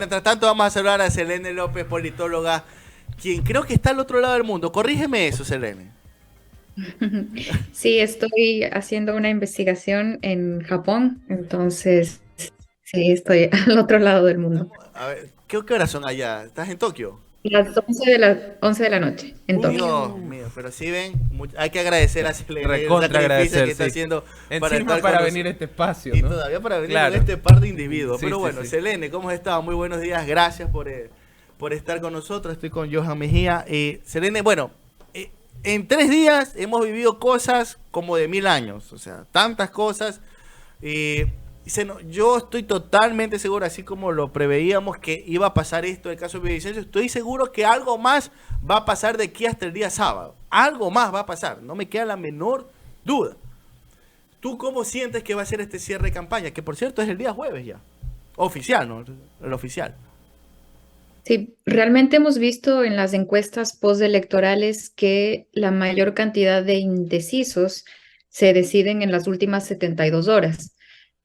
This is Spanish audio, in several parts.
Mientras tanto vamos a saludar a Selene López, politóloga, quien creo que está al otro lado del mundo. Corrígeme eso, Selene. Sí, estoy haciendo una investigación en Japón, entonces sí, estoy al otro lado del mundo. A ver, ¿qué horas son allá? ¿Estás en Tokio? Las 11 de la noche en Tokio. Dios mío, pero si ven, hay que agradecer a Selene el Recontra sacrificio que agradecer, está sí. haciendo para Encima estar con para venir a nosotros. este espacio, Y ¿no? todavía para venir con Claro. este par de individuos. Sí, Pero sí, bueno, sí. Selene, ¿cómo has estado? Muy buenos días, gracias por estar con nosotros. Estoy con Johan Mejía. Selene, bueno, en 3 días hemos vivido cosas como de 1000 años, o sea, tantas cosas. Eh, yo estoy totalmente seguro, así como lo preveíamos que iba a pasar esto, el caso de Villavicencio, estoy seguro que algo más va a pasar de aquí hasta el día sábado. Algo más va a pasar, no me queda la menor duda. ¿Tú cómo sientes que va a ser este cierre de campaña? Que por cierto es el día jueves ya. Oficial, ¿no? El oficial. Sí, realmente hemos visto en las encuestas postelectorales que la mayor cantidad de indecisos se deciden en las últimas 72 horas.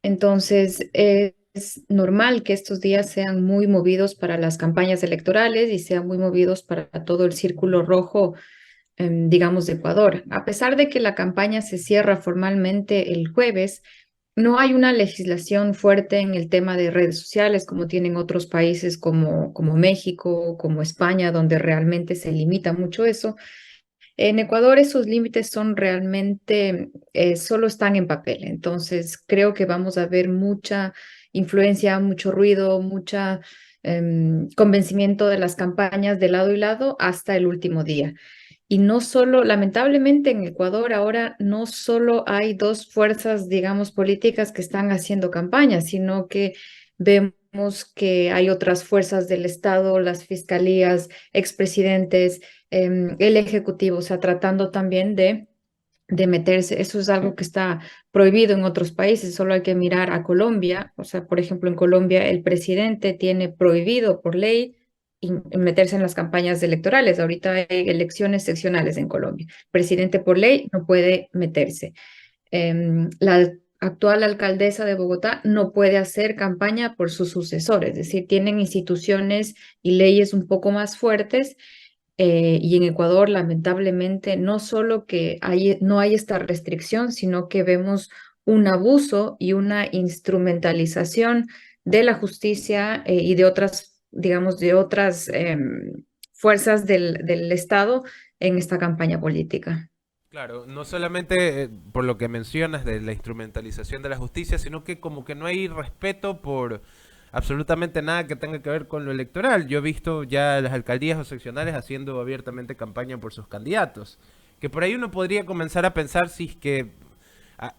Entonces, es normal que estos días sean muy movidos para las campañas electorales y sean muy movidos para todo el círculo rojo, digamos, de Ecuador. A pesar de que la campaña se cierra formalmente el jueves, no hay una legislación fuerte en el tema de redes sociales como tienen otros países como México, como España, donde realmente se limita mucho eso. En Ecuador esos límites son realmente, solo están en papel. Entonces creo que vamos a ver mucha influencia, mucho ruido, mucha convencimiento de las campañas de lado y lado hasta el último día. Y no solo, lamentablemente en Ecuador ahora no solo hay dos fuerzas, digamos, políticas que están haciendo campaña, sino que vemos que hay otras fuerzas del Estado, las fiscalías, expresidentes, el Ejecutivo, o sea, tratando también de meterse. Eso es algo que está prohibido en otros países, solo hay que mirar a Colombia. O sea, por ejemplo, en Colombia el presidente tiene prohibido por ley meterse en las campañas electorales. Ahorita hay elecciones seccionales en Colombia. Presidente por ley no puede meterse. La actual alcaldesa de Bogotá no puede hacer campaña por su sucesor, es decir, tienen instituciones y leyes un poco más fuertes. Y en Ecuador, lamentablemente, no solo que no hay esta restricción, sino que vemos un abuso y una instrumentalización de la justicia, y de otras, digamos, de otras fuerzas del Estado en esta campaña política. Claro, no solamente por lo que mencionas de la instrumentalización de la justicia, sino que como que no hay respeto por absolutamente nada que tenga que ver con lo electoral. Yo he visto ya las alcaldías o seccionales haciendo abiertamente campaña por sus candidatos, que por ahí uno podría comenzar a pensar si es que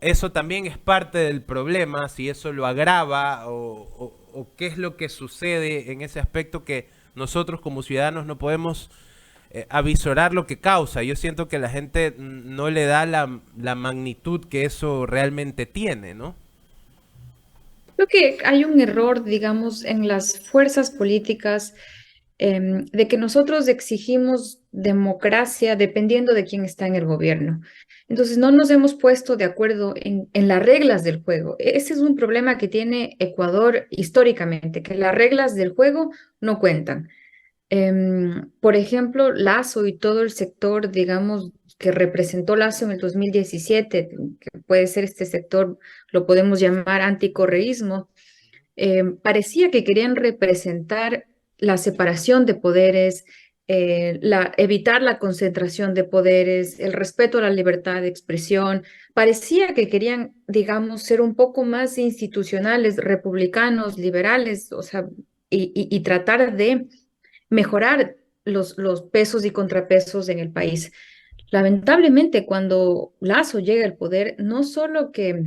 eso también es parte del problema, si eso lo agrava o qué es lo que sucede en ese aspecto que nosotros como ciudadanos no podemos avisorar lo que causa. Yo siento que la gente no le da la magnitud que eso realmente tiene, ¿no? Creo que hay un error, digamos, en las fuerzas políticas, de que nosotros exigimos democracia dependiendo de quién está en el gobierno. Entonces, no nos hemos puesto de acuerdo en las reglas del juego. Ese es un problema que tiene Ecuador históricamente, que las reglas del juego no cuentan. Por ejemplo, Lazo y todo el sector, digamos, que representó Lazo en el 2017, que puede ser este sector, lo podemos llamar anticorreísmo. Parecía que querían representar la separación de poderes, evitar la concentración de poderes, el respeto a la libertad de expresión. Parecía que querían, digamos, ser un poco más institucionales, republicanos, liberales, o sea, y tratar de mejorar los pesos y contrapesos en el país. Lamentablemente, cuando Lazo llega al poder, no solo que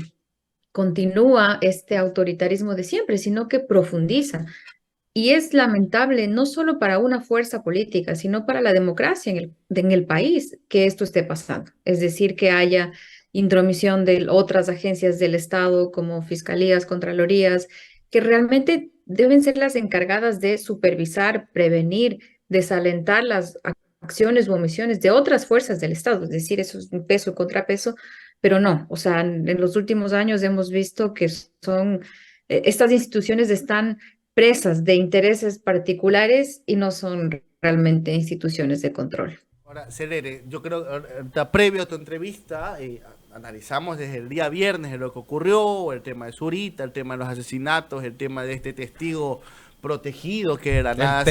continúa este autoritarismo de siempre, sino que profundiza. Y es lamentable no solo para una fuerza política, sino para la democracia en el país que esto esté pasando. Es decir, que haya intromisión de otras agencias del Estado como fiscalías, contralorías, que realmente deben ser las encargadas de supervisar, prevenir, desalentar las acciones u omisiones de otras fuerzas del Estado. Es decir, eso es un peso y contrapeso, pero no. O sea, en los últimos años hemos visto que estas instituciones están presas de intereses particulares y no son realmente instituciones de control. Ahora, Selene, yo creo que ahorita, previo a tu entrevista, analizamos desde el día viernes de lo que ocurrió, el tema de Zurita, el tema de los asesinatos, el tema de este testigo protegido que era nada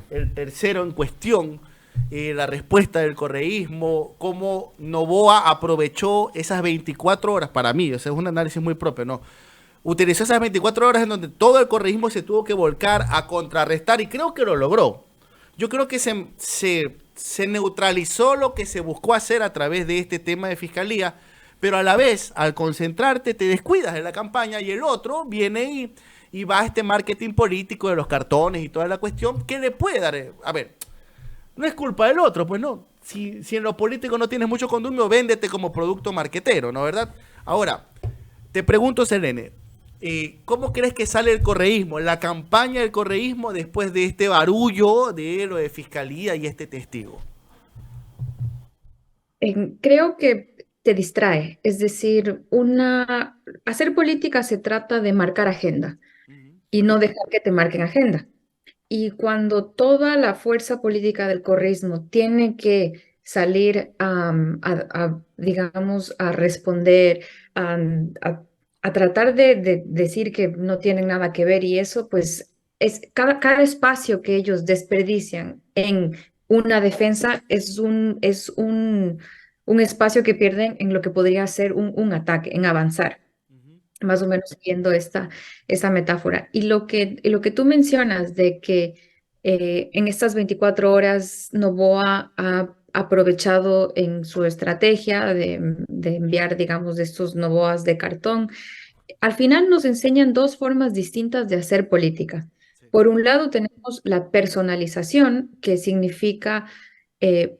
el tercero en cuestión, la respuesta del correísmo, cómo Noboa aprovechó esas 24 horas, para mí, o sea, es un análisis muy propio, ¿no? Utilizó esas 24 horas en donde todo el correísmo se tuvo que volcar a contrarrestar y creo que lo logró. Yo creo que se neutralizó lo que se buscó hacer a través de este tema de fiscalía, pero a la vez, al concentrarte, te descuidas de la campaña y el otro viene y va a este marketing político de los cartones y toda la cuestión que le puede dar. A ver, no es culpa del otro, pues no. Si en lo político no tienes mucho condumio, véndete como producto marquetero, ¿no? ¿Verdad? Ahora, te pregunto, Selene, ¿cómo crees que sale el correísmo, la campaña del correísmo después de este barullo de lo de fiscalía y este testigo? Creo que te distrae, es decir, hacer política se trata de marcar agenda y no dejar que te marquen agenda. Y cuando toda la fuerza política del correísmo tiene que salir digamos, a responder, a tratar de decir que no tienen nada que ver y eso, pues es cada espacio que ellos desperdician en una defensa un espacio que pierden en lo que podría ser un ataque, en avanzar, más o menos siguiendo esta metáfora. Y lo que tú mencionas de que en estas 24 horas Noboa ha aprovechado en su estrategia de enviar, digamos, de estos Noboas de cartón, al final nos enseñan dos formas distintas de hacer política. Sí. Por un lado tenemos la personalización, que significa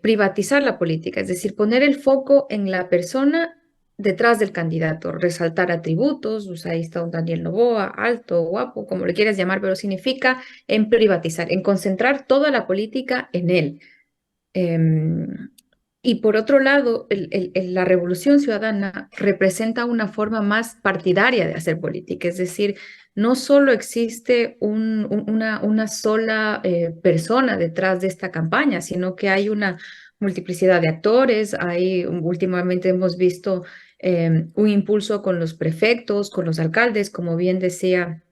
privatizar la política, es decir, poner el foco en la persona detrás del candidato, resaltar atributos, o sea, ahí está un Daniel Noboa, alto, guapo, como le quieras llamar, pero significa en privatizar, en concentrar toda la política en él. Y por otro lado, la Revolución Ciudadana representa una forma más partidaria de hacer política, es decir, no solo existe una sola persona detrás de esta campaña, sino que hay una multiplicidad de actores. Últimamente hemos visto un impulso con los prefectos, con los alcaldes, como bien decía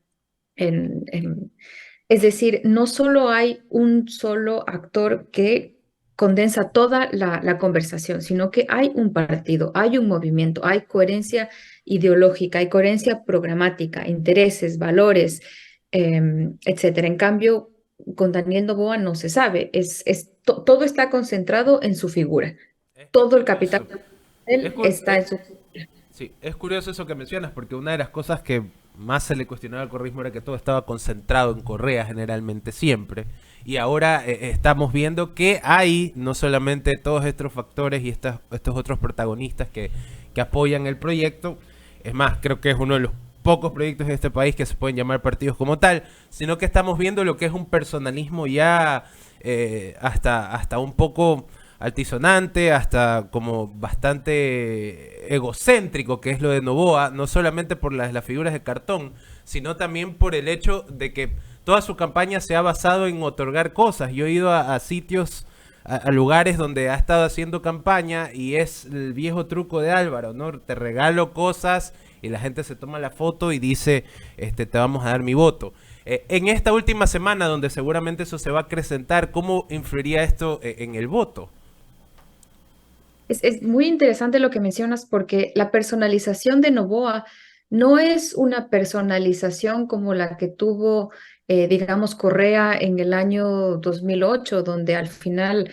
es decir, no solo hay un solo actor que condensa toda la conversación, sino que hay un partido, hay un movimiento, hay coherencia ideológica, hay coherencia programática, intereses, valores, etcétera. En cambio, con Daniel Noboa no se sabe, todo está concentrado en su figura, todo el capital de él está en su figura. Sí, es curioso eso que mencionas, porque una de las cosas que más se le cuestionaba al correísmo era que todo estaba concentrado en Correa generalmente siempre. Y ahora estamos viendo que hay no solamente todos estos factores y estos otros protagonistas que apoyan el proyecto. Es más, creo que es uno de los pocos proyectos de este país que se pueden llamar partidos como tal, sino que estamos viendo lo que es un personalismo ya hasta un poco altisonante, hasta como bastante egocéntrico, que es lo de Noboa, no solamente por las figuras de cartón, sino también por el hecho de que toda su campaña se ha basado en otorgar cosas. Yo he ido a sitios, a lugares donde ha estado haciendo campaña y es el viejo truco de Álvaro, ¿no? Te regalo cosas y la gente se toma la foto y dice, te vamos a dar mi voto. En esta última semana, donde seguramente eso se va a acrecentar, ¿cómo influiría esto en el voto? Es muy interesante lo que mencionas porque la personalización de Noboa no es una personalización como la que tuvo, digamos, Correa en el año 2008, donde al final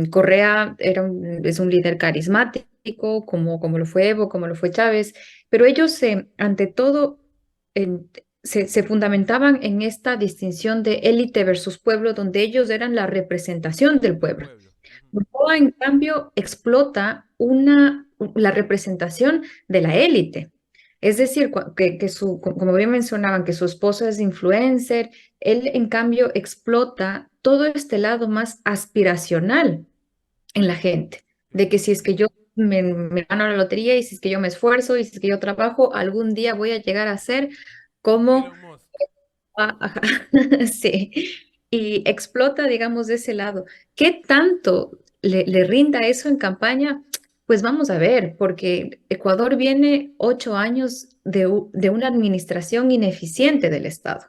Correa es un líder carismático, como lo fue Evo, como lo fue Chávez, pero ellos, ante todo, se fundamentaban en esta distinción de élite versus pueblo, donde ellos eran la representación del pueblo. Noboa, en cambio, explota la representación de la élite. Es decir, como bien mencionaban, que su esposa es influencer, él, en cambio, explota todo este lado más aspiracional en la gente, de que si es que yo me gano la lotería y si es que yo me esfuerzo y si es que yo trabajo, algún día voy a llegar a ser como Elon Musk. Ajá, sí, y explota, digamos, de ese lado. ¿Qué tanto le rinda eso en campaña? Pues vamos a ver, porque Ecuador viene 8 años de una administración ineficiente del Estado.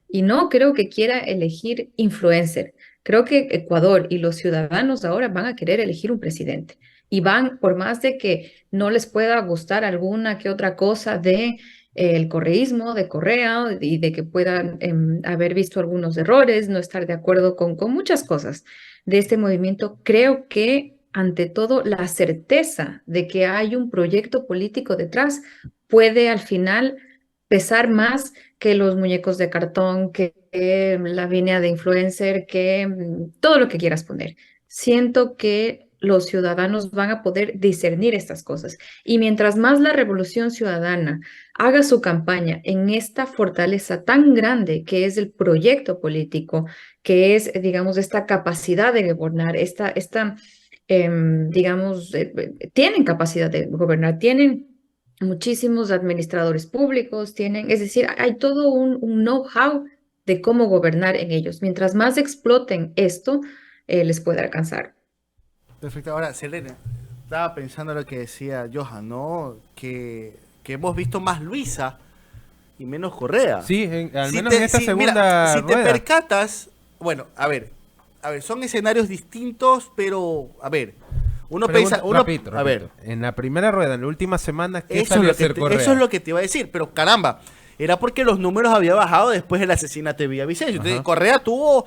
Y no creo que quiera elegir influencer. Creo que Ecuador y los ciudadanos ahora van a querer elegir un presidente. Y van, por más de que no les pueda gustar alguna que otra cosa de el correísmo de Correa y de que puedan haber visto algunos errores, no estar de acuerdo con muchas cosas de este movimiento. Creo que ante todo la certeza de que hay un proyecto político detrás puede al final pesar más que los muñecos de cartón, que la línea de influencer, que todo lo que quieras poner. Siento que los ciudadanos van a poder discernir estas cosas. Y mientras más la revolución ciudadana haga su campaña en esta fortaleza tan grande que es el proyecto político, que es, digamos, esta capacidad de gobernar, digamos, tienen capacidad de gobernar, tienen muchísimos administradores públicos, tienen, es decir, hay todo un know-how de cómo gobernar en ellos. Mientras más exploten esto, les puede alcanzar. Perfecto. Ahora, Selene, estaba pensando lo que decía Johan, ¿no? Que hemos visto más Luisa y menos Correa. Sí, al menos en esta segunda si te rueda. percatas, bueno, a ver, son escenarios distintos, pero, a ver, uno piensa, Repito, a ver, en la primera rueda, en la última semana, ¿qué eso es, salió a lo hacer Correa? eso es lo que te iba a decir, pero caramba, era porque los números habían bajado después del asesinato de Villavicencio. Entonces, Ajá. Correa tuvo,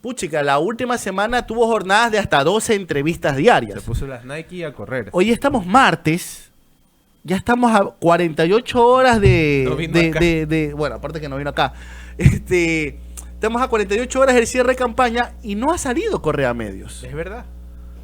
puchica, la última semana tuvo jornadas de hasta 12 entrevistas Se diarias. puso las Nike a correr. Hoy estamos martes, ya estamos a 48 horas No vino acá. bueno, aparte que no vino acá. Estamos a 48 horas del cierre de campaña y no ha salido Correa a Medios. Es verdad.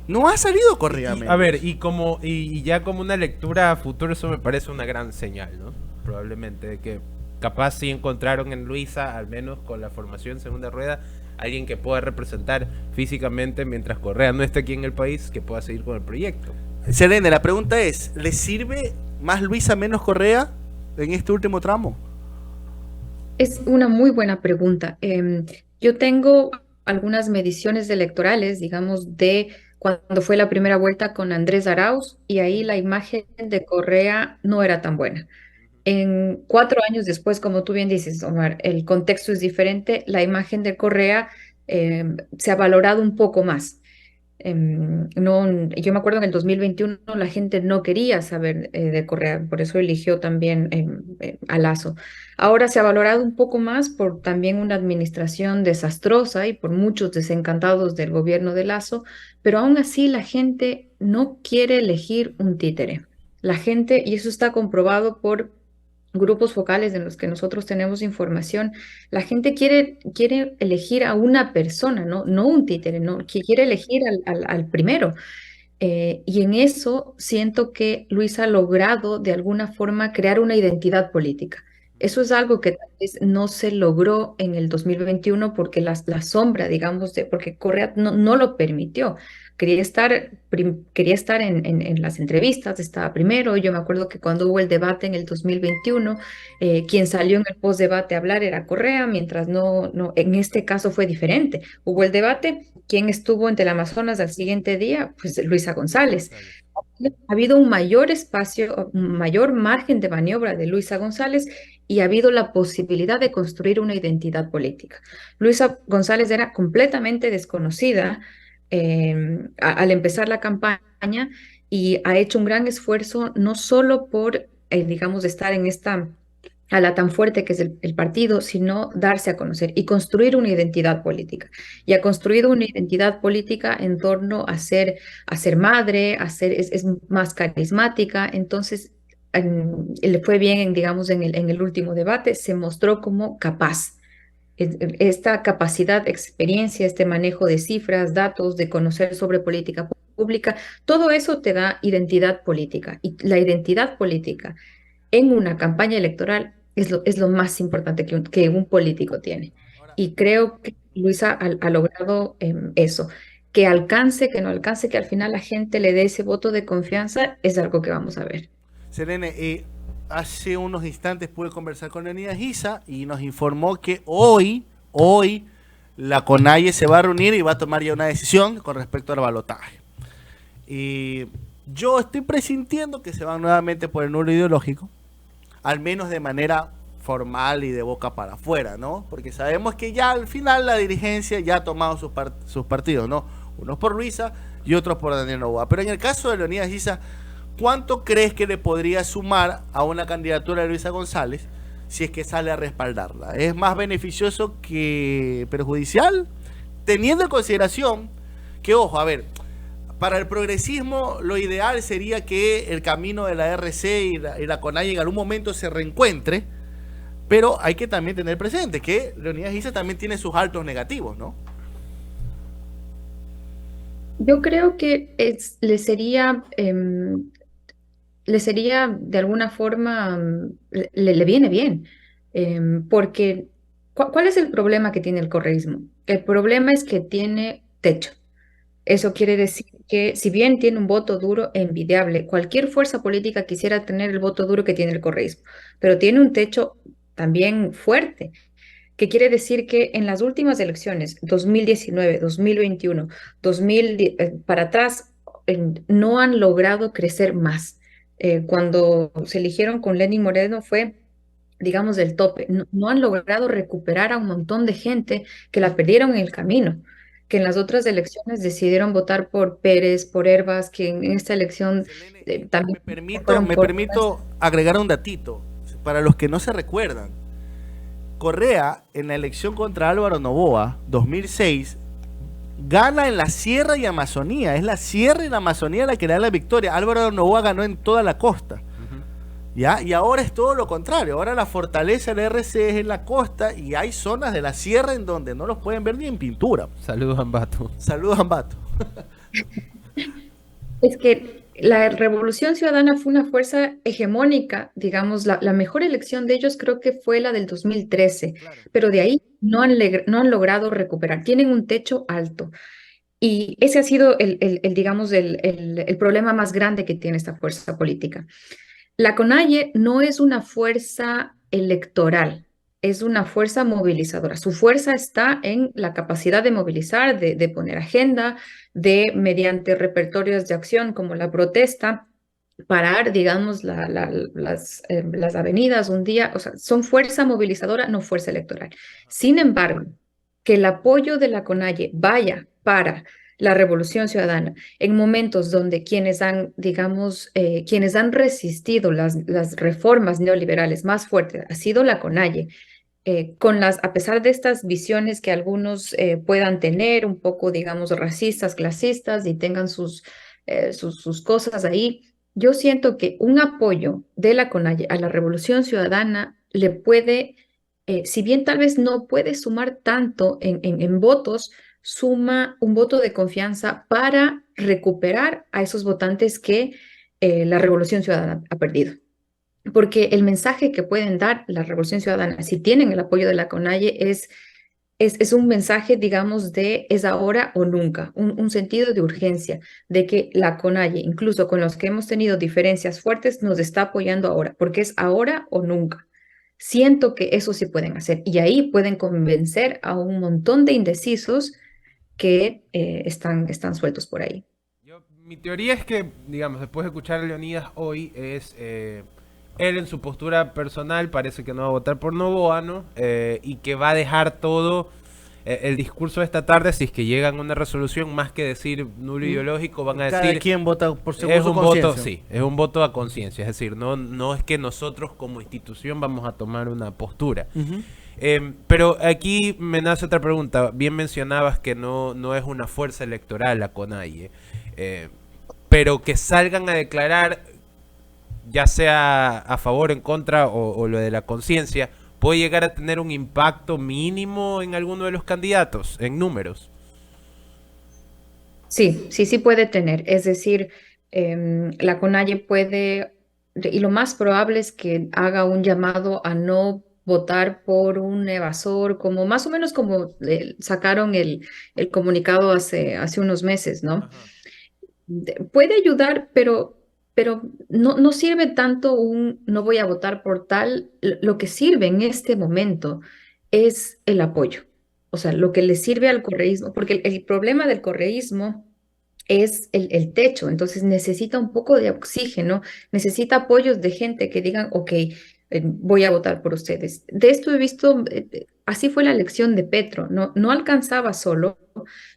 No ha salido Correa a Medios. A ver, y ya como una lectura a futuro, eso me parece una gran señal, ¿no? Probablemente, de que capaz sí encontraron en Luisa, al menos con la formación segunda rueda, alguien que pueda representar físicamente mientras Correa no esté aquí en el país, que pueda seguir con el proyecto. Selene, la pregunta es, ¿le sirve más Luisa menos Correa en este último tramo? Es una muy buena pregunta. Yo tengo algunas mediciones electorales, digamos, de cuando fue la primera vuelta con Andrés Arauz, y ahí la imagen de Correa no era tan buena. En 4 años después, como tú bien dices, Omar, el contexto es diferente, la imagen de Correa se ha valorado un poco más. No, yo me acuerdo en el 2021 la gente no quería saber de Correa, por eso eligió también a Lasso. Ahora se ha valorado un poco más por también una administración desastrosa y por muchos desencantados del gobierno de Lasso, pero aún así la gente no quiere elegir un títere. La gente, y eso está comprobado por grupos focales en los que nosotros tenemos información, la gente quiere elegir a una persona, no un títere, no, que quiere elegir al primero. Y en eso siento que Luis ha logrado de alguna forma crear una identidad política. Eso es algo que tal vez no se logró en el 2021 porque la sombra, digamos, porque Correa no lo permitió. Quería estar en las entrevistas, estaba primero. Yo me acuerdo que cuando hubo el debate en el 2021, quien salió en el post-debate a hablar era Correa, mientras en este caso fue diferente. Hubo el debate, quien estuvo entre el Amazonas al siguiente día, pues Luisa González. Ha habido un mayor espacio, un mayor margen de maniobra de Luisa González y ha habido la posibilidad de construir una identidad política. Luisa González era completamente desconocida al empezar la campaña y ha hecho un gran esfuerzo no solo por, digamos, estar en esta ala tan fuerte que es el partido, sino darse a conocer y construir una identidad política. Y ha construido una identidad política en torno a ser madre, es más carismática. Entonces, le fue bien, digamos, en el último debate, se mostró como capaz. Esta capacidad, experiencia, este manejo de cifras, datos, de conocer sobre política pública, todo eso te da identidad política. Y la identidad política en una campaña electoral es lo más importante que un político tiene. Ahora, Y creo que Luisa ha logrado eso. Que alcance, que no alcance, que al final la gente le dé ese voto de confianza, es algo que vamos a ver. Selene, hace unos instantes pude conversar con Leonidas Giza y nos informó que hoy la CONAIE se va a reunir y va a tomar ya una decisión con respecto al balotaje. Y yo estoy presintiendo que se van nuevamente por el nulo ideológico, al menos de manera formal y de boca para afuera, ¿no? Porque sabemos que ya al final la dirigencia ya ha tomado sus partidos, ¿no? Unos por Luisa y otros por Daniel Noboa. Pero en el caso de Leonidas Giza, ¿cuánto crees que le podría sumar a una candidatura de Luisa González si es que sale a respaldarla? ¿Es más beneficioso que perjudicial? Teniendo en consideración que, ojo, a ver, para el progresismo lo ideal sería que el camino de la RC y la CONAIE en algún momento se reencuentre, pero hay que también tener presente que Leonidas Giza también tiene sus altos negativos, ¿no? Yo creo que le sería de alguna forma, le viene bien, porque ¿cuál es el problema que tiene el correísmo? El problema es que tiene techo. Eso quiere decir que si bien tiene un voto duro envidiable, cualquier fuerza política quisiera tener el voto duro que tiene el correísmo, pero tiene un techo también fuerte, que quiere decir que en las últimas elecciones, 2019, 2021, 2000, para atrás, no han logrado crecer más. Cuando se eligieron con Lenín Moreno fue, digamos, del tope. No han logrado recuperar a un montón de gente que la perdieron en el camino, que en las otras elecciones decidieron votar por Pérez, por Hervas, que en esta elección Selene, también fueron me por... permito agregar un datito para los que no se recuerdan. Correa, en la elección contra Álvaro Noboa, 2006, gana en la Sierra y Amazonía. Es la Sierra y la Amazonía la que le da la victoria. Álvaro Noboa ganó en toda la costa. ¿Ya? Y ahora es todo lo contrario. Ahora la fortaleza del RC es en la costa y hay zonas de la sierra en donde no los pueden ver ni en pintura. Saludos, Ambato. Saludos, Ambato. Es que la Revolución Ciudadana fue una fuerza hegemónica, digamos, la mejor elección de ellos creo que fue la del 2013, Claro. pero de ahí no han logrado recuperar, tienen un techo alto. Y ese ha sido digamos, el problema más grande que tiene esta fuerza política. La CONAIE no es una fuerza electoral, es una fuerza movilizadora. Su fuerza está en la capacidad de movilizar, de poner agenda, de, mediante repertorios de acción como la protesta, parar, digamos, las avenidas un día. O sea, son fuerza movilizadora, no fuerza electoral. Sin embargo, que el apoyo de la CONAIE vaya para la Revolución Ciudadana, en momentos donde quienes han, digamos, quienes han resistido las reformas neoliberales más fuertes ha sido la CONAIE, a pesar de estas visiones que algunos puedan tener, un poco, digamos, racistas, clasistas y tengan sus cosas ahí, yo siento que un apoyo de la CONAIE a la Revolución Ciudadana le puede, si bien tal vez no puede sumar tanto en votos, suma un voto de confianza para recuperar a esos votantes que la Revolución Ciudadana ha perdido. Porque el mensaje que pueden dar la Revolución Ciudadana, si tienen el apoyo de la CONAIE, es un mensaje, digamos, de es ahora o nunca, un sentido de urgencia, de que la CONAIE, incluso con los que hemos tenido diferencias fuertes, nos está apoyando ahora, porque es ahora o nunca. Siento que eso sí pueden hacer y ahí pueden convencer a un montón de indecisos que están sueltos por ahí. Mi teoría es que, digamos, después de escuchar a Leonidas hoy, él en su postura personal parece que no va a votar por Noboa, ¿no? Y que va a dejar todo el discurso de esta tarde, si es que llegan a una resolución, más que decir nulo ideológico, van a decir... Cada quien vota por su es un conciencia. voto, sí, es un voto a conciencia, es decir, no es que nosotros como institución vamos a tomar una postura. Pero aquí me nace otra pregunta. Bien mencionabas que no es una fuerza electoral la CONAIE, pero que salgan a declarar, ya sea a favor, en contra o lo de la conciencia, puede llegar a tener un impacto mínimo en alguno de los candidatos, en números. Sí puede tener. Es decir, la CONAIE puede, y lo más probable es que haga un llamado a no votar por un evasor, como más o menos como sacaron el comunicado hace unos meses, ¿no? Ajá. Puede ayudar, pero pero no sirve tanto un no voy a votar por tal. Lo que sirve en este momento es el apoyo. O sea, lo que le sirve al correísmo, porque el problema del correísmo es el techo, entonces necesita un poco de oxígeno, necesita apoyos de gente que digan, ok, voy a votar por ustedes. De esto he visto, así fue la elección de Petro, no alcanzaba solo,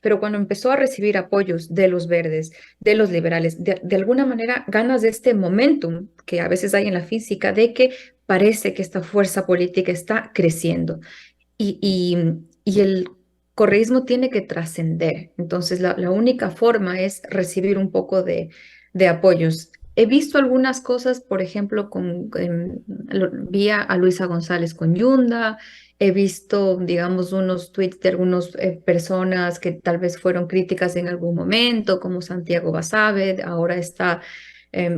pero cuando empezó a recibir apoyos de los verdes, de los liberales, de alguna manera ganas de este momentum que a veces hay en la física de que parece que esta fuerza política está creciendo y el correísmo tiene que trascender. Entonces, la única forma es recibir un poco de apoyos. He visto algunas cosas, por ejemplo, vi a Luisa González con Yunda, he visto, digamos, unos tweets de algunas personas que tal vez fueron críticas en algún momento, como Santiago Basabe, ahora está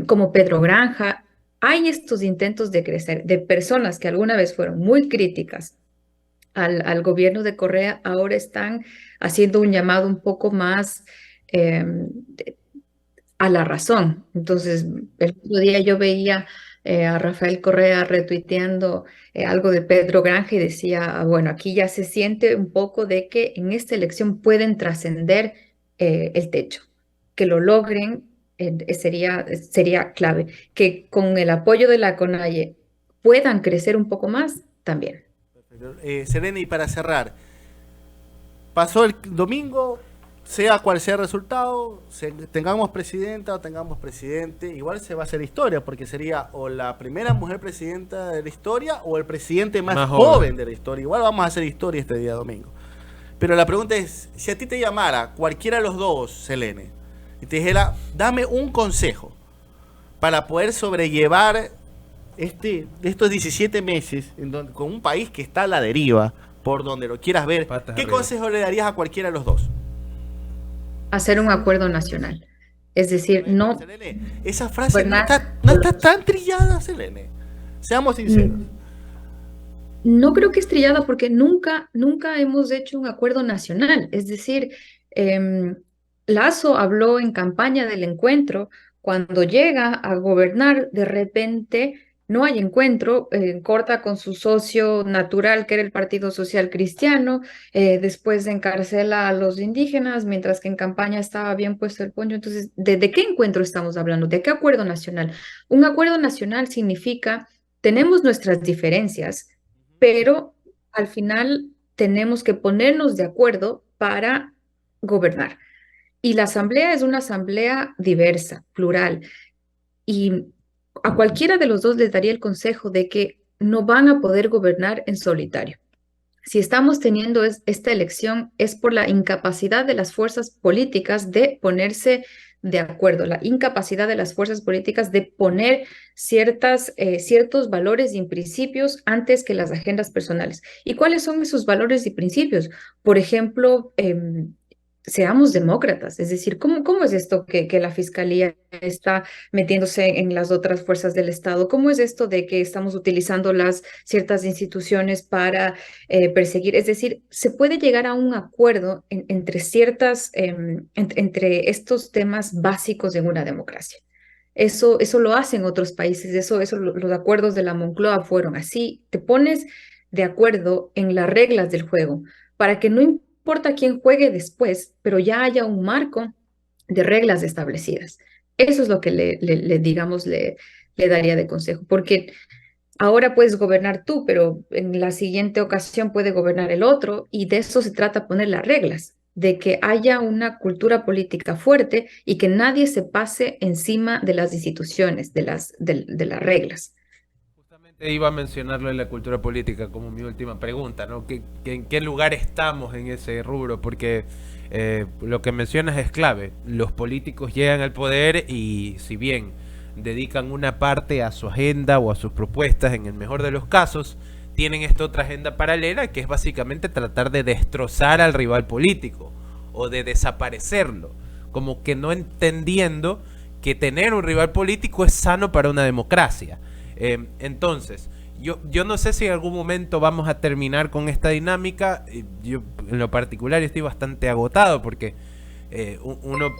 como Pedro Granja. Hay estos intentos de crecer de personas que alguna vez fueron muy críticas al gobierno de Correa, ahora están haciendo un llamado un poco más eh, a la razón. Entonces, el otro día yo veía a Rafael Correa retuiteando algo de Pedro Granja y decía, bueno, aquí ya se siente un poco de que en esta elección pueden trascender el techo, que lo logren sería clave, que con el apoyo de la CONAIE puedan crecer un poco más también. Selene, y para cerrar, pasó el domingo, sea cual sea el resultado, tengamos presidenta o tengamos presidente, igual se va a hacer historia, porque sería o la primera mujer presidenta de la historia o el presidente más joven de la historia. Igual vamos a hacer historia este día domingo. Pero la pregunta es, si a ti te llamara cualquiera de los dos, Selene, y te dijera, dame un consejo para poder sobrellevar estos 17 meses con un país que está a la deriva, por donde lo quieras ver, ¿qué consejo le darías a cualquiera de los dos? Hacer un acuerdo nacional. Es decir, no... Selene, esa frase no está tan trillada, Selene. Seamos sinceros. No creo que es trillada porque nunca hemos hecho un acuerdo nacional. Es decir, Lazo habló en campaña del encuentro. Cuando llega a gobernar, de repente no hay encuentro, corta con su socio natural, que era el Partido Social Cristiano, después encarcela a los indígenas, mientras que en campaña estaba bien puesto el puño. Entonces, ¿de qué encuentro estamos hablando? ¿De qué acuerdo nacional? Un acuerdo nacional significa, tenemos nuestras diferencias, pero al final tenemos que ponernos de acuerdo para gobernar. Y la asamblea es una asamblea diversa, plural, y a cualquiera de los dos les daría el consejo de que no van a poder gobernar en solitario. Si estamos teniendo esta elección es por la incapacidad de las fuerzas políticas de ponerse de acuerdo, la incapacidad de las fuerzas políticas de poner ciertos valores y principios antes que las agendas personales. ¿Y cuáles son esos valores y principios? Por ejemplo, seamos demócratas, es decir, ¿cómo es esto que la fiscalía está metiéndose en las otras fuerzas del Estado? ¿Cómo es esto de que estamos utilizando las ciertas instituciones para perseguir? Es decir, se puede llegar a un acuerdo entre entre estos temas básicos en una democracia. Eso lo hacen otros países, los acuerdos de la Moncloa fueron así. Te pones de acuerdo en las reglas del juego para que no importa quién juegue después, pero ya haya un marco de reglas establecidas. Eso es lo que le daría de consejo, porque ahora puedes gobernar tú, pero en la siguiente ocasión puede gobernar el otro, y de eso se trata poner las reglas, de que haya una cultura política fuerte y que nadie se pase encima de las instituciones, de las reglas. Justamente iba a mencionarlo en la cultura política como mi última pregunta, ¿no? ¿En qué lugar estamos en ese rubro? Porque lo que mencionas es clave. Los políticos llegan al poder y si bien dedican una parte a su agenda o a sus propuestas, en el mejor de los casos, tienen esta otra agenda paralela que es básicamente tratar de destrozar al rival político o de desaparecerlo, como que no entendiendo que tener un rival político es sano para una democracia. Entonces, yo no sé si en algún momento vamos a terminar con esta dinámica. Yo en lo particular estoy bastante agotado porque uno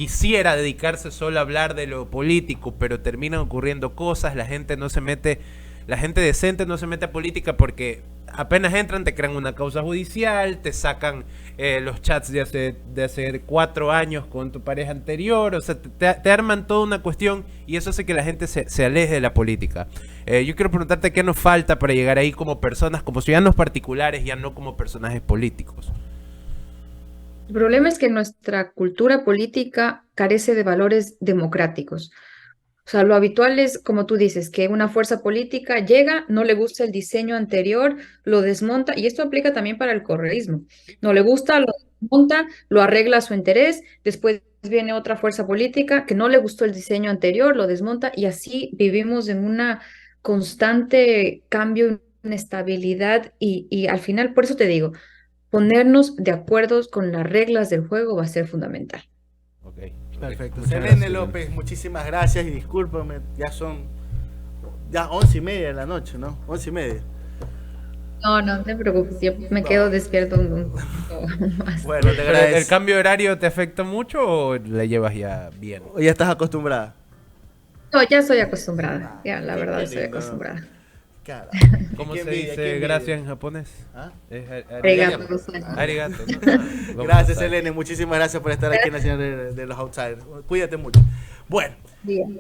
quisiera dedicarse solo a hablar de lo político, pero terminan ocurriendo cosas, la gente decente no se mete a política porque apenas entran te crean una causa judicial, te sacan los chats de hace 4 años con tu pareja anterior, o sea, te arman toda una cuestión y eso hace que la gente se aleje de la política. Yo quiero preguntarte qué nos falta para llegar ahí como personas, como ciudadanos particulares, ya no como personajes políticos. El problema es que nuestra cultura política carece de valores democráticos. O sea, lo habitual es, como tú dices, que una fuerza política llega, no le gusta el diseño anterior, lo desmonta, y esto aplica también para el correísmo. No le gusta, lo desmonta, lo arregla a su interés, después viene otra fuerza política que no le gustó el diseño anterior, lo desmonta, y así vivimos en una constante cambio, inestabilidad, y al final, por eso te digo, ponernos de acuerdo con las reglas del juego va a ser fundamental. Ok, Perfecto. muchas Selene gracias, López, muchísimas gracias y discúlpame, ya 11:30 de la noche, ¿no? 11:30. No te preocupes, yo me quedo despierto un poquito más. Bueno, te ¿El agradezco. cambio de horario te afecta mucho o la llevas ya bien? Ya estás acostumbrada. No, ya soy acostumbrada, ya la Qué verdad lindo. soy acostumbrada. Carajo. ¿Cómo Qué se envidia, qué dice envidia. gracias en japonés? ¿Ah? Es Arigato. arigato, ¿no? Vamos Gracias, a ver. Selene. Muchísimas gracias por estar aquí en la señal de los Outsiders. Cuídate mucho. Bueno. Bien.